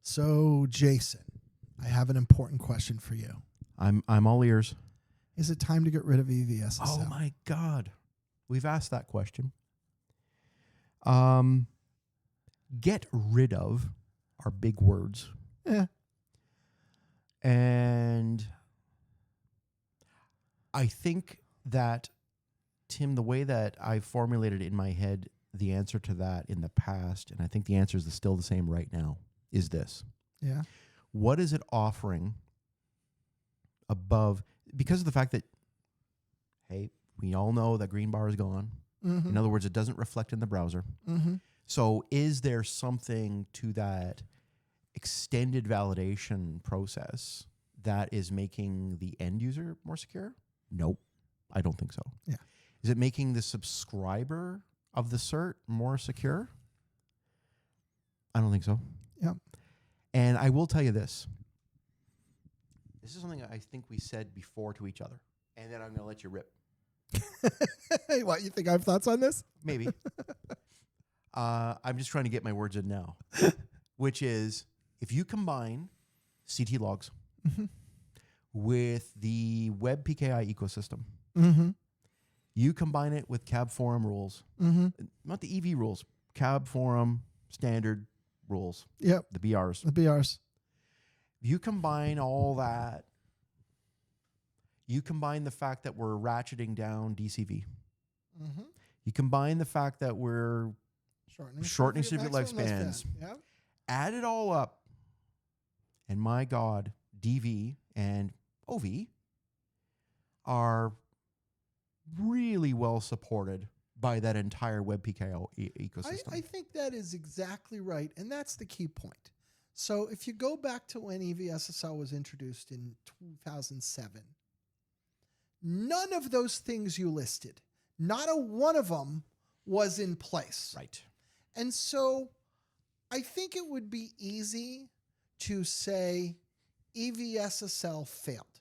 So, Jason, I have an important question for you. I'm all ears. Is it time to get rid of EV SSL? Oh my God. We've asked that question. Get rid of are big words. Yeah. And I think that, Tim, the way that I formulated in my head the answer to that in the past, and I think the answer is still the same right now, is this. Yeah. What is it offering above, because of the fact that, hey, we all know that green bar is gone. Mm-hmm. In other words, it doesn't reflect in the browser. Mm-hmm. So is there something to that extended validation process that is making the end user more secure? Nope, I don't think so. Yeah. Is it making the subscriber of the cert more secure? I don't think so. Yeah. And I will tell you this. This is something I think we said before to each other, and then I'm going to let you rip. Hey, what, you think I have thoughts on this? Maybe. I'm just trying to get my words in now, which is if you combine CT logs with the WebPKI ecosystem, you combine it with CAB forum rules, not the EV rules, CAB forum standard rules, Yep. the BRs. The BRs. You combine all that. You combine the fact that we're ratcheting down DCV. You combine the fact that we're shortening certificate lifespans. Yeah. Add it all up. And my God, DV and OV are really well supported by that entire WebPKI ecosystem. I think that is exactly right. And that's the key point. So if you go back to when EV SSL was introduced in 2007, none of those things you listed, not a one of them was in place. Right. And so I think it would be easy to say EV SSL failed.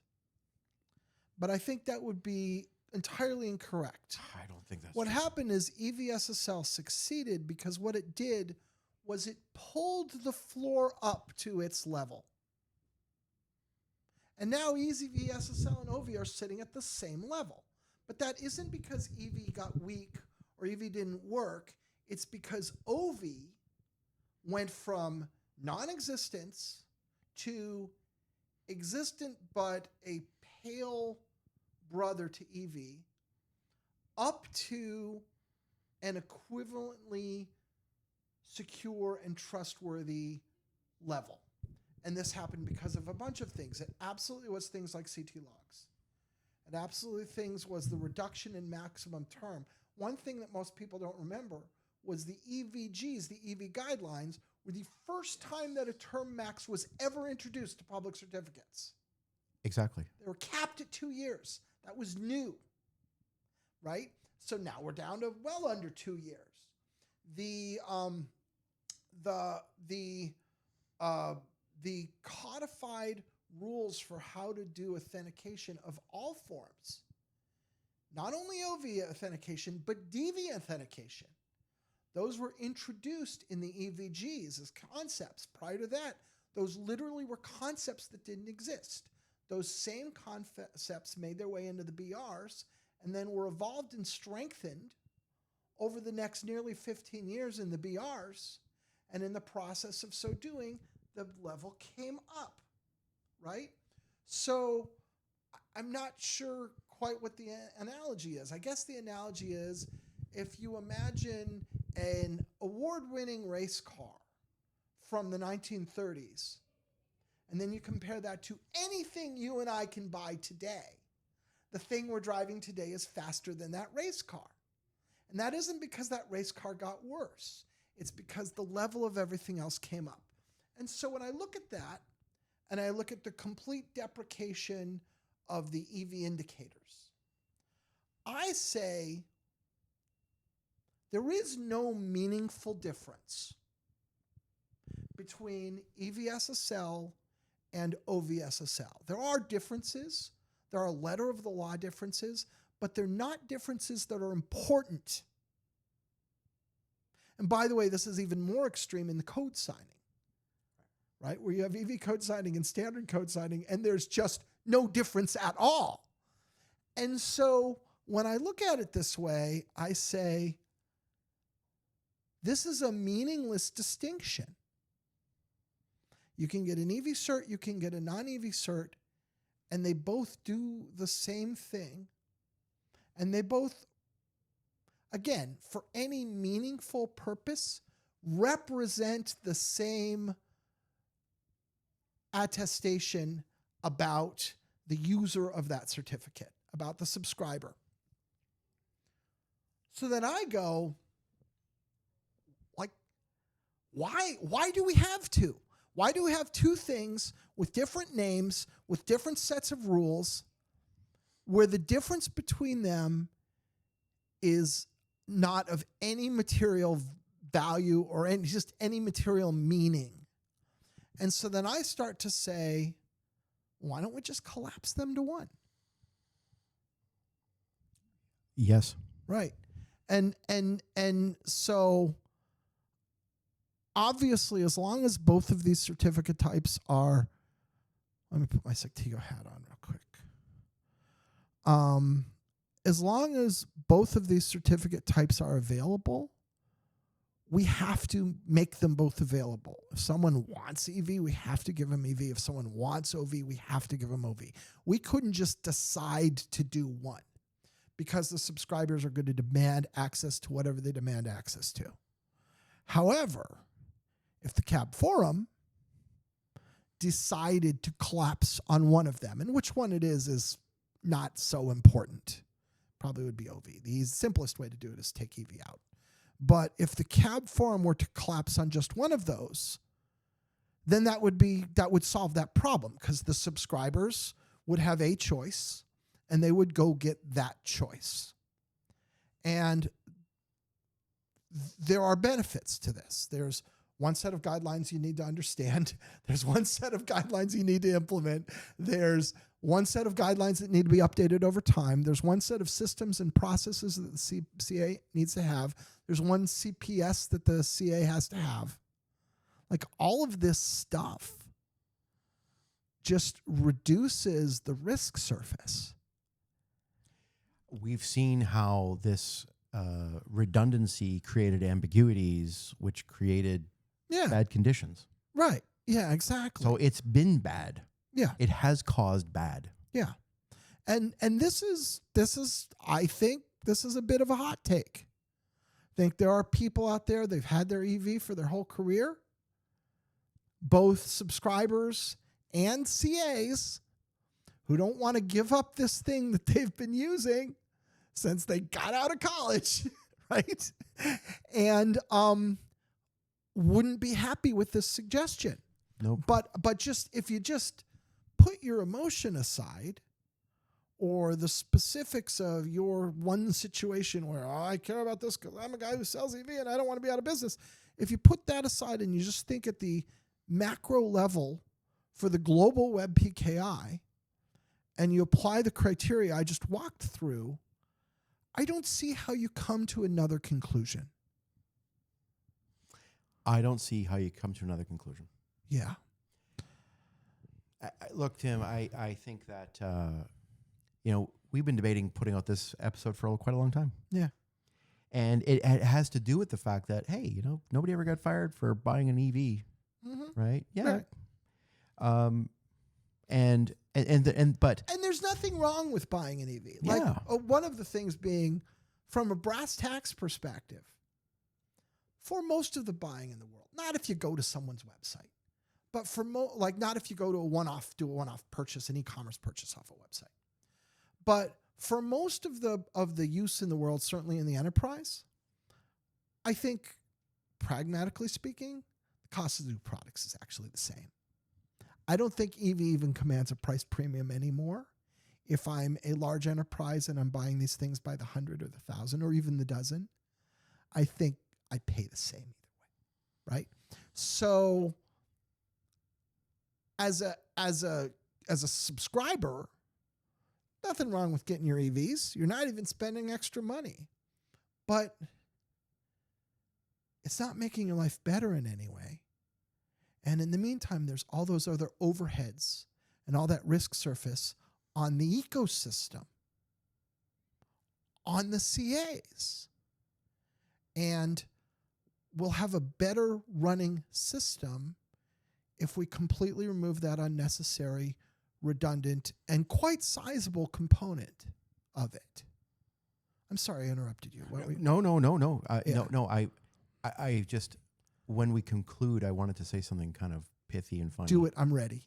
But I think that would be entirely incorrect. I don't think that's What true. happened is EV SSL succeeded because what it did was it pulled the floor up to its level. And now EV SSL and OV are sitting at the same level. But that isn't because EV got weak or EV didn't work. It's because OV went from non-existence to existent but a pale brother to EV up to an equivalently secure and trustworthy level. And this happened because of a bunch of things. It absolutely was things like CT logs. It absolutely things was the reduction in maximum term. One thing that most people don't remember was the EVGs, the EV guidelines, were the first time that a term max was ever introduced to public certificates. Exactly. They were capped at 2 years. That was new, right? So now we're down to well under 2 years. The codified rules for how to do authentication of all forms, not only OV authentication, but DV authentication. Those were introduced in the EVGs as concepts. Prior to that, those literally were concepts that didn't exist. Those same concepts made their way into the BRs and then were evolved and strengthened over the next nearly 15 years in the BRs. And in the process of so doing, the level came up, right? So I'm not sure quite what the analogy is. I guess the analogy is if you imagine an award-winning race car from the 1930s, and then you compare that to anything you and I can buy today, the thing we're driving today is faster than that race car. And that isn't because that race car got worse. It's because the level of everything else came up. And so when I look at that, and I look at the complete deprecation of the EV indicators, I say there is no meaningful difference between EV SSL and OV SSL. There are differences. There are letter of the law differences, but they're not differences that are important. And by the way, this is even more extreme in the code signing. right? Where you have EV code signing and standard code signing, and there's just no difference at all. And so when I look at it this way, I say, this is a meaningless distinction. You can get an EV cert, you can get a non-EV cert, and they both do the same thing. And they both, again, for any meaningful purpose, represent the same attestation about the user of that certificate, about the subscriber. So then I go, like, why do we have two? Why do we have two things with different names, with different sets of rules, where the difference between them is not of any material value or just any material meaning? And so then I start to say, why don't we just collapse them to one? Yes. Right. And so obviously, as long as both of these certificate types are, let me put my Sectigo hat on real quick. As long as both of these certificate types are available, we have to make them both available. If someone wants EV, we have to give them EV. If someone wants OV, we have to give them OV. We couldn't just decide to do one because the subscribers are going to demand access to whatever they demand access to. However, if the CAB Forum decided to collapse on one of them, and which one it is not so important. Probably would be OV. The simplest way to do it is take EV out. But if the CAB Forum were to collapse on just one of those, then that would solve that problem, because the subscribers would have a choice and they would go get that choice. And there are benefits to this. There's one set of guidelines you need to understand. There's one set of guidelines you need to implement. There's one set of guidelines that need to be updated over time. There's one set of systems and processes that the CA needs to have. There's one CPS that the CA has to have. Like, all of this stuff just reduces the risk surface. We've seen how this redundancy created ambiguities, which created bad conditions. Right. Yeah, exactly. So it's been bad. Yeah. It has caused bad. Yeah. And this is I think this is a bit of a hot take. I think there are people out there, they've had their EV for their whole career, both subscribers and CAs, who don't want to give up this thing that they've been using since they got out of college, right? And wouldn't be happy with this suggestion. Nope. But just if you just put your emotion aside, or the specifics of your one situation where, oh, I care about this because I'm a guy who sells EV and I don't want to be out of business. If you put that aside and you just think at the macro level for the global WebPKI, and you apply the criteria I just walked through, I don't see how you come to another conclusion. I don't see how you come to another conclusion. Yeah. Look, Tim, I think that, we've been debating putting out this episode for quite a long time. Yeah. And it has to do with the fact that, hey, nobody ever got fired for buying an EV, right? Yeah. Right. And there's nothing wrong with buying an EV. Like, one of the things being, from a brass tacks perspective, for most of the buying in the world, not if you go to someone's website, but for not if you go to do a one-off purchase, an e-commerce purchase off a website. But for most of the use in the world, certainly in the enterprise, I think, pragmatically speaking, the cost of the new products is actually the same. I don't think EV even commands a price premium anymore. If I'm a large enterprise and I'm buying these things by the 100 or the 1,000 or even the dozen, I think I pay the same either way, right? So as a subscriber, nothing wrong with getting your EVs. You're not even spending extra money, but it's not making your life better in any way. And in the meantime, there's all those other overheads and all that risk surface on the ecosystem, on the CAs. And we'll have a better running system if we completely remove that unnecessary, redundant, and quite sizable component of it. I'm sorry I interrupted you. No. Yeah. No. I just, when we conclude, I wanted to say something kind of pithy and funny. Do it. I'm ready.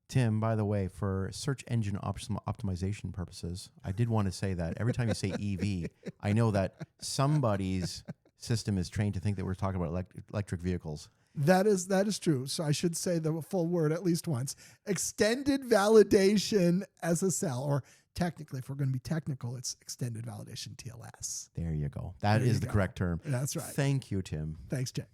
Tim, by the way, for search engine optimization purposes, I did want to say that every time you say EV, I know that somebody's system is trained to think that we're talking about electric vehicles. That is true. So I should say the full word at least once. Extended validation SSL, or technically, if we're going to be technical, it's extended validation TLS. There you go. That is the correct term. That's right. Thank you, Tim. Thanks, Jay.